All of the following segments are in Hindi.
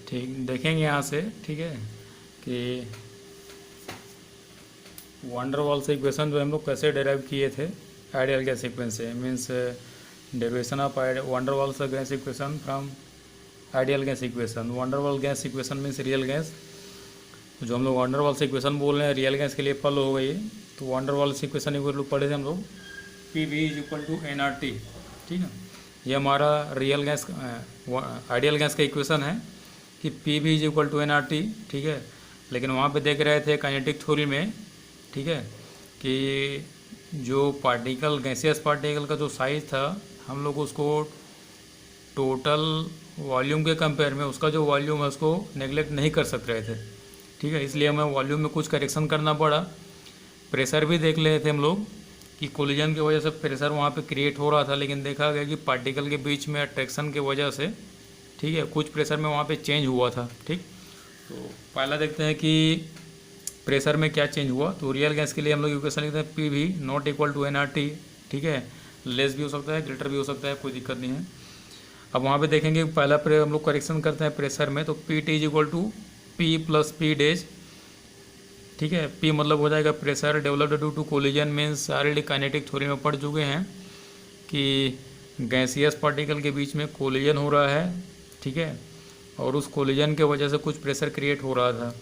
ठीक, देखेंगे यहाँ से, ठीक है, कि वंडर वाल्स इक्वेशन जो हम लोग कैसे डेराइव किए थे आइडियल गैस इक्वेशन से, means derivation of van der Waals gas equation from ideal gas equation. Van der Waal gas equation means real gas, जो हम लोग वंडर वाल्स इक्वेशन बोल रहे हैं रियल गैस के लिए फॉलो हो गई। तो वंडर वाल्स इक्वेशन इक्वल पढ़े थे हम लोग P V is equal to N R T, ठीक है। ये हमारा रियल गैस आइडियल गैस का इक्वेशन है कि P V is equal to N R T, ठीक है। लेकिन वहाँ पे देख रहे थे काइनेटिक थ्योरी में, ठीक है, कि जो पार्टिकल गैसियस पार्टिकल का जो साइज था हम लोग उसको टोटल वॉल्यूम के कंपेयर में उसका जो वॉल्यूम है उसको नेगलेक्ट नहीं कर सक रहे थे, ठीक है। इसलिए हमें वॉल्यूम में कुछ करेक्शन करना पड़ा। प्रेशर भी देख रहे थे हम लोग कि कोलिजन की वजह से प्रेशर वहाँ पे क्रिएट हो रहा था, लेकिन देखा गया कि पार्टिकल के बीच में अट्रैक्शन की वजह से, ठीक है, कुछ प्रेशर में वहाँ पे चेंज हुआ था, ठीक। तो पहला देखते हैं कि प्रेशर में क्या चेंज हुआ। तो रियल गैस के लिए हम लोग इक्वेशन लिखते हैं P V not equal to N R T, ठीक है। लेस भी हो सकता है, ग्रेटर भी हो सकता है, कोई दिक्कत नहीं है। अब वहाँ पे देखेंगे पहला हम लोग करेक्शन करते हैं प्रेशर में, तो P T is equal to P plus P dash, ठीक है। पी मतलब हो जाएगा pressure developed due to collision, means already kinetic theory में पढ़ चुके हैं कि गैसियस पार्टिकल के बीच में कोलिजन हो रहा है, ठीक है, और उस कोलिजन के वजह से कुछ प्रेशर क्रिएट हो रहा था।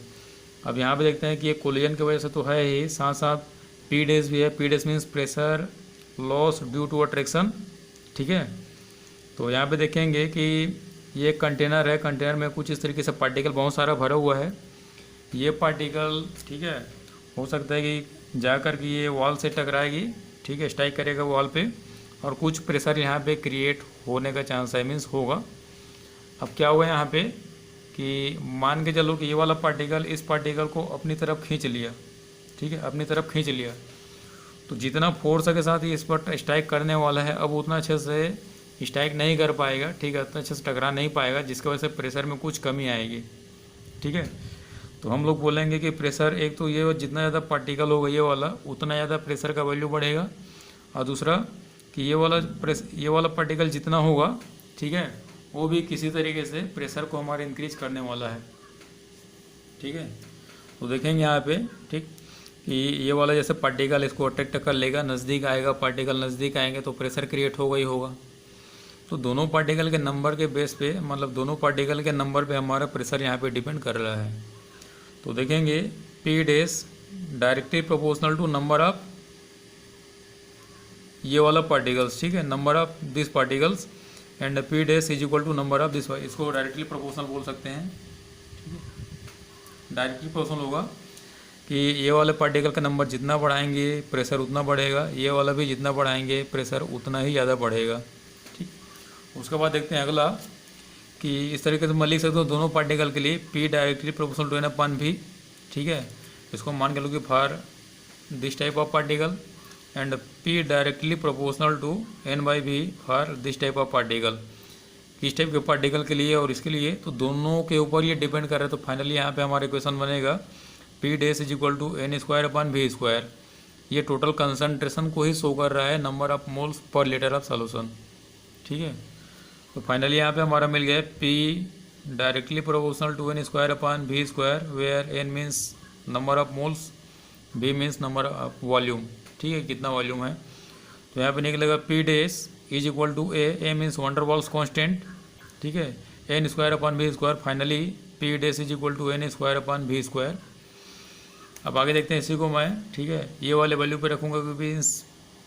अब यहाँ पे देखते हैं कि ये कोलिजन की वजह से तो है ही, साथ साथ पी डेज भी है। P dash means pressure loss due to attraction, ठीक है। तो यहाँ पे देखेंगे कि ये कंटेनर है, कंटेनर में कुछ इस तरीके से पार्टिकल बहुत सारा भरा हुआ है। ये पार्टिकल, ठीक है, हो सकता है कि जाकर कि ये वॉल से टकराएगी, ठीक है, स्ट्राइक करेगा वॉल पे, और कुछ प्रेशर यहाँ पे क्रिएट होने का चांस है, मीन्स होगा। अब क्या हुआ यहाँ पे कि मान के चलो कि ये वाला पार्टिकल इस पार्टिकल को अपनी तरफ खींच लिया, ठीक है, अपनी तरफ खींच लिया। तो जितना फोर्स के साथ ये इस पर स्ट्राइक करने वाला है अब उतना अच्छे से स्ट्राइक नहीं कर पाएगा, ठीक है, उतना अच्छे से टकरा नहीं पाएगा, जिसकी वजह से प्रेशर में कुछ कमी आएगी, ठीक है। तो हम लोग बोलेंगे कि प्रेशर, एक तो ये जितना ज़्यादा पार्टिकल होगा ये वाला उतना ज़्यादा प्रेशर का वैल्यू बढ़ेगा, और दूसरा कि ये वाला पार्टिकल जितना होगा, ठीक है, वो भी किसी तरीके से प्रेशर को हमारे इंक्रीज करने वाला है, ठीक है। तो देखेंगे यहाँ पे, ठीक, कि ये वाला जैसे पार्टिकल इसको अट्रैक्ट कर लेगा, नज़दीक आएगा, पार्टिकल नज़दीक आएंगे तो प्रेशर क्रिएट होगा ही होगा। तो दोनों पार्टिकल के नंबर के बेस पे, मतलब दोनों पार्टिकल के नंबर पे हमारा प्रेशर यहाँ पे डिपेंड कर रहा है। तो देखेंगे P dash directly proportional to number of ये वाला पार्टिकल्स, ठीक है, number of this particles, and P days is equal to number of this, इसको डायरेक्टली प्रोपोर्शनल बोल सकते हैं, ठीक है। डायरेक्टली प्रोपोर्शनल होगा कि ये वाले पार्टिकल का नंबर जितना बढ़ाएंगे प्रेशर उतना बढ़ेगा, ये वाला भी जितना बढ़ाएंगे प्रेशर उतना ही ज़्यादा बढ़ेगा, ठीक। उसके बाद देखते हैं अगला कि इस तरीके से मैं लिख सकता हूँ दोनों पार्टिकल के लिए P directly proportional to N अपन भी, ठीक है। इसको मान के लो कि for this type of particle, and P directly proportional to N by V for this type of particle, इस टाइप के पार्टिकल के लिए और इसके लिए। तो दोनों के ऊपर ये डिपेंड कर रहा है। तो फाइनली यहाँ पे हमारा इक्वेशन बनेगा P days is equal to N square upon V square. ये टोटल कंसनट्रेशन को ही शो कर रहा है, नंबर ऑफ मोल्स पर लीटर ऑफ सॉल्यूशन, ठीक है। तो फाइनली यहाँ पे हमारा मिल गया P directly proportional to N square upon V square, where N means number of moles, V means number of volume, ठीक है, कितना वॉल्यूम है। तो यहाँ पे निकलेगा P days is equal to A means van der Waals constant, ठीक है, N square upon V square. Finally P days is equal to N square upon V square. अब आगे देखते हैं इसी को मैं, ठीक है, ये वाले वैल्यू पे रखूँगा means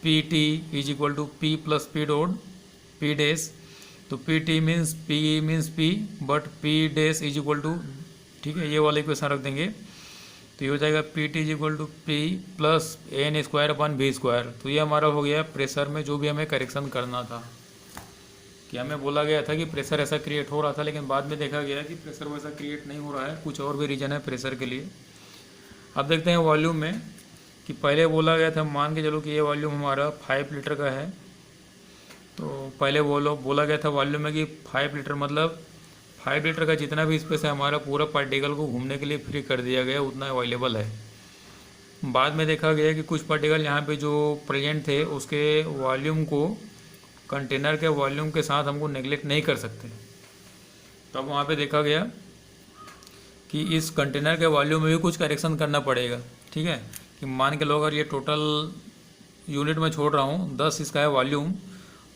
P T is equal to P plus P dot P डेस। तो P T means P but P days is equal to, ठीक है, ये वाले इक्वेशन रख देंगे। तो ये हो जाएगा P T is equal to P plus N square upon V square. तो ये हमारा हो गया प्रेशर में जो भी हमें करेक्शन करना था, कि हमें बोला गया था कि प्रेशर ऐसा क्रिएट हो रहा था, लेकिन बाद में देखा गया कि प्रेशर वैसा क्रिएट नहीं हो रहा है, कुछ और भी रीज़न है प्रेशर के लिए। अब देखते हैं वॉल्यूम में, कि पहले बोला गया था, मान के चलो कि ये वॉल्यूम हमारा 5 लीटर का है। तो पहले बोला गया था वॉल्यूम में कि 5 लीटर मतलब 5 लीटर का जितना भी स्पेस है हमारा पूरा पार्टिकल को घूमने के लिए फ्री कर दिया गया, उतना अवेलेबल है। बाद में देखा गया कि कुछ पार्टिकल यहाँ पे जो प्रेजेंट थे उसके वॉल्यूम को कंटेनर के वॉल्यूम के साथ हमको नेगलेक्ट नहीं कर सकते। तब वहाँ पे देखा गया कि इस कंटेनर के वॉल्यूम में भी कुछ करेक्शन करना पड़ेगा। ठीक है, कि मान के लो अगर ये टोटल यूनिट में छोड़ रहा हूँ 10 इसका है वॉल्यूम,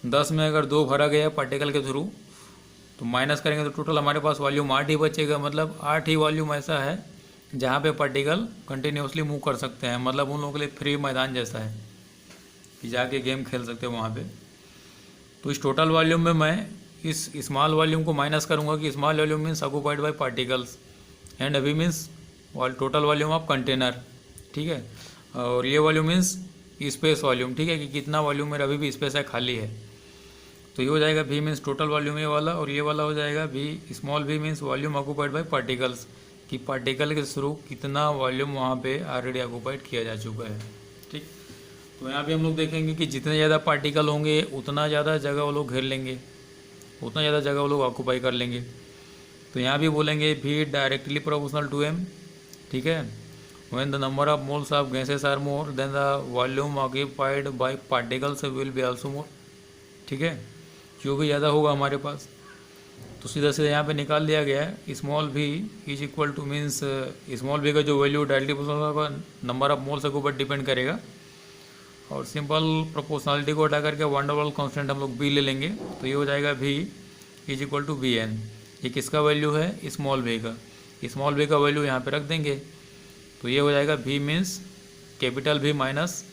10 में अगर 2 भरा गया पार्टिकल के थ्रू तो माइनस करेंगे तो टोटल हमारे पास वॉल्यूम 8 ही बचेगा। मतलब 8 ही वॉल्यूम ऐसा है जहाँ पे पार्टिकल कंटिन्यूसली मूव कर सकते हैं। मतलब उन लोगों के लिए फ्री मैदान जैसा है कि जाके गेम खेल सकते हैं वहाँ पे। तो इस टोटल वॉल्यूम में मैं इस स्मॉल वॉल्यूम को माइनस करूँगा कि small volume means occupied by particles and अभी means total volume of container. ठीक है, और ये वॉल्यूम मीन्स स्पेस वॉल्यूम। ठीक है, कि कितना वॉल्यूम मेरा अभी भी स्पेस है खाली है। तो ये हो जाएगा वी मीन्स टोटल वॉल्यूम ये वाला, और ये वाला हो जाएगा V small V means volume occupied by particles, कि पार्टिकल के थ्रू कितना वॉल्यूम वहाँ पे ऑलरेडी ऑक्यूपाइड किया जा चुका है। ठीक, तो यहाँ पे हम लोग देखेंगे कि जितने ज़्यादा पार्टिकल होंगे उतना ज़्यादा जगह वो लोग घेर लेंगे, उतना ज़्यादा जगह वो लोग ऑक्यूपाई कर लेंगे। तो यहाँ भी बोलेंगे V directly proportional to M. ठीक है, when the number of moles of gases are more than the volume occupied by particles will be also more. ठीक है, जो भी ज़्यादा होगा हमारे पास तो सीधा सीधा यहाँ पे निकाल दिया गया है small V is equal to means small V का जो वैल्यू डायरेक्टली प्रोपोर्शनल होगा नंबर ऑफ मोल्स के ऊपर डिपेंड करेगा, और सिंपल प्रोपोर्शनलिटी को हटा करके वंडर वाल कॉन्स्टेंट हम लोग बी ले लेंगे। तो ये हो जाएगा V is equal to B N. ये किसका वैल्यू है? स्मॉल वी का। स्मॉल वी का वैल्यू यहाँ पे रख देंगे तो ये हो जाएगा V means capital V minus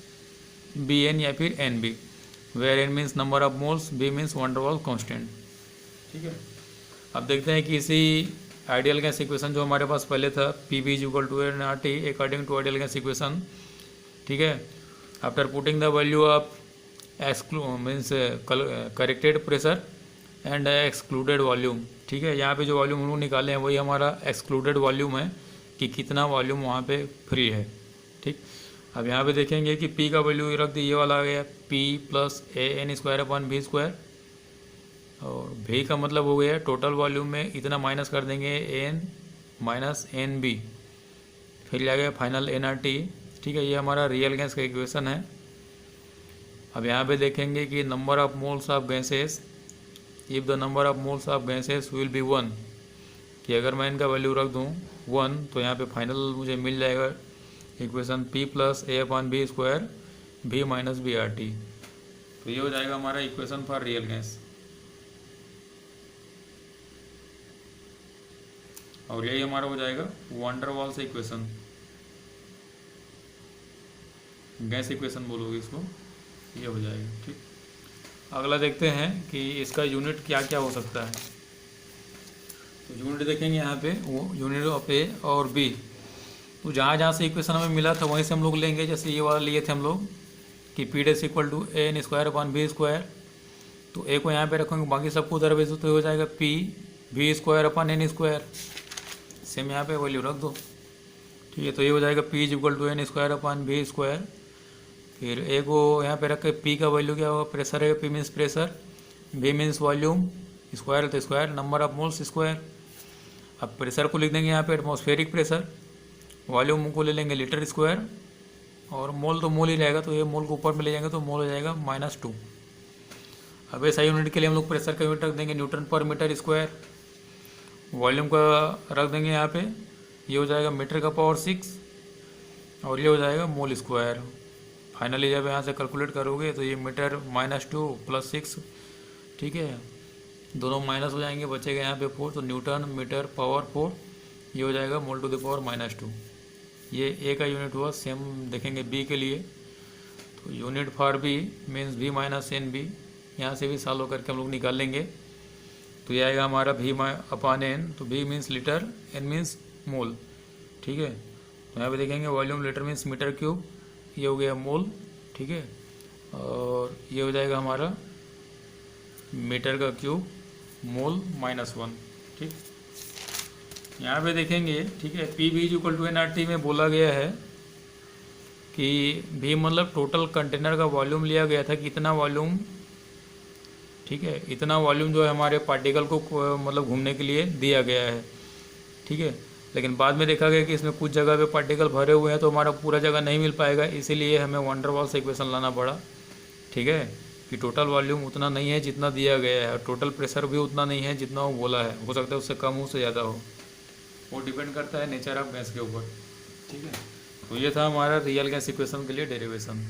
B N या फिर N B, where N means number of moles, B means van der Waal constant. ठीक है, अब देखते हैं कि इसी आइडियल गैस इक्वेशन जो हमारे पास पहले था P V is equal to N R T according to ideal gas equation. ठीक है, after putting the value of means corrected pressure and excluded volume. ठीक है, यहाँ पे जो वॉल्यूम हम लोग निकाले हैं वही हमारा एक्सक्लूडेड वॉल्यूम है कि कितना वॉल्यूम वहाँ पे फ्री है। ठीक, अब यहाँ पे देखेंगे कि P का वैल्यू रख दिए, ये वाला आ गया P plus A N square upon V square, और V का मतलब हो गया टोटल वॉल्यूम में इतना माइनस कर देंगे एन माइनस एन बी, फिर आ गया फाइनल एन आर टी। ठीक है, ये हमारा रियल गैस का इक्वेशन है। अब यहाँ पे देखेंगे कि number of moles of gases, if the number of moles of gases will be 1, कि अगर मैं इनका वैल्यू रख दूँ 1 तो यहाँ पे फाइनल मुझे मिल जाएगा equation P plus A upon B square V minus B R T. तो ये हो जाएगा हमारा इक्वेशन फॉर रियल गैस, और यही हमारा हो जाएगा van der Waals equation, gas equation बोलोगे इसको, ये हो जाएगा। ठीक, अगला देखते हैं कि इसका यूनिट क्या क्या हो सकता है। तो यूनिट देखेंगे यहाँ पे वो यूनिट ऑफ ए और बी, तो जहाँ जहाँ से इक्वेशन हमें मिला था वहीं से हम लोग लेंगे। जैसे ये वाला लिए थे हम लोग कि P dash equal to A N square upon B square, तो ए को यहाँ पे रखेंगे, बाकी सबको उधर भेज दो तो हो जाएगा P V square upon N square, same यहाँ पे वैल्यू रख दो। ठीक है, तो ये हो जाएगा P is equal to N square upon B square, फिर ए को यहाँ पे रख के पी का वैल्यू क्या होगा? प्रेशर है, P means pressure, V means volume, square तो square, number of moles square. अब प्रेशर को लिख देंगे यहाँ पे एटमॉस्फेरिक प्रेशर, वॉल्यूम को ले लेंगे लीटर स्क्वायर, और मोल तो मोल ही रहेगा तो ये मोल को ऊपर में ले जाएंगे तो मोल हो जाएगा -2। अब ऐसा यूनिट के लिए हम लोग प्रेशर का यूनिट रख देंगे न्यूटन पर मीटर स्क्वायर, वॉल्यूम का रख देंगे यहाँ पे, ये हो जाएगा मीटर का पावर 6, और ये हो जाएगा मोल स्क्वायर। फाइनली जब यहाँ से कैलकुलेट करोगे तो ये मीटर -2 प्लस 6, ठीक है, दोनों माइनस हो जाएंगे, बचेगा यहाँ पे 4, तो न्यूटन मीटर पावर 4, ये हो जाएगा मोल टू द पावर -2। ये ए का यूनिट हुआ। सेम देखेंगे बी के लिए, तो unit for B means V minus N B, यहाँ से भी सॉल्व करके हम लोग निकाल लेंगे। तो ये आएगा हमारा वी अपॉन एन, तो V means litre, N means mole. ठीक है, तो यहाँ पे देखेंगे volume litre means metre cube, ये हो गया मोल। ठीक है, और ये हो जाएगा हमारा मीटर का क्यूब मोल -1। ठीक, यहाँ पे देखेंगे, ठीक है, P V is equal to N R T में बोला गया है कि भी मतलब टोटल कंटेनर का वॉल्यूम लिया गया था कि इतना वॉल्यूम, ठीक है, इतना वॉल्यूम जो है हमारे पार्टिकल को मतलब घूमने के लिए दिया गया है। ठीक है, लेकिन बाद में देखा गया कि इसमें कुछ जगह पे पार्टिकल भरे हुए हैं तो हमारा पूरा जगह नहीं मिल पाएगा, इसीलिए हमें वंडर वाल्स इक्वेशन लाना पड़ा। ठीक है, कि टोटल वॉल्यूम उतना नहीं है जितना दिया गया है, और टोटल प्रेशर भी उतना नहीं है जितना वो बोला है, हो सकता है उससे कम हो, उससे ज़्यादा हो। वो डिपेंड करता है नेचर ऑफ गैस के ऊपर। ठीक है, तो ये था हमारा रियल गैस इक्वेशन के लिए डेरिवेशन।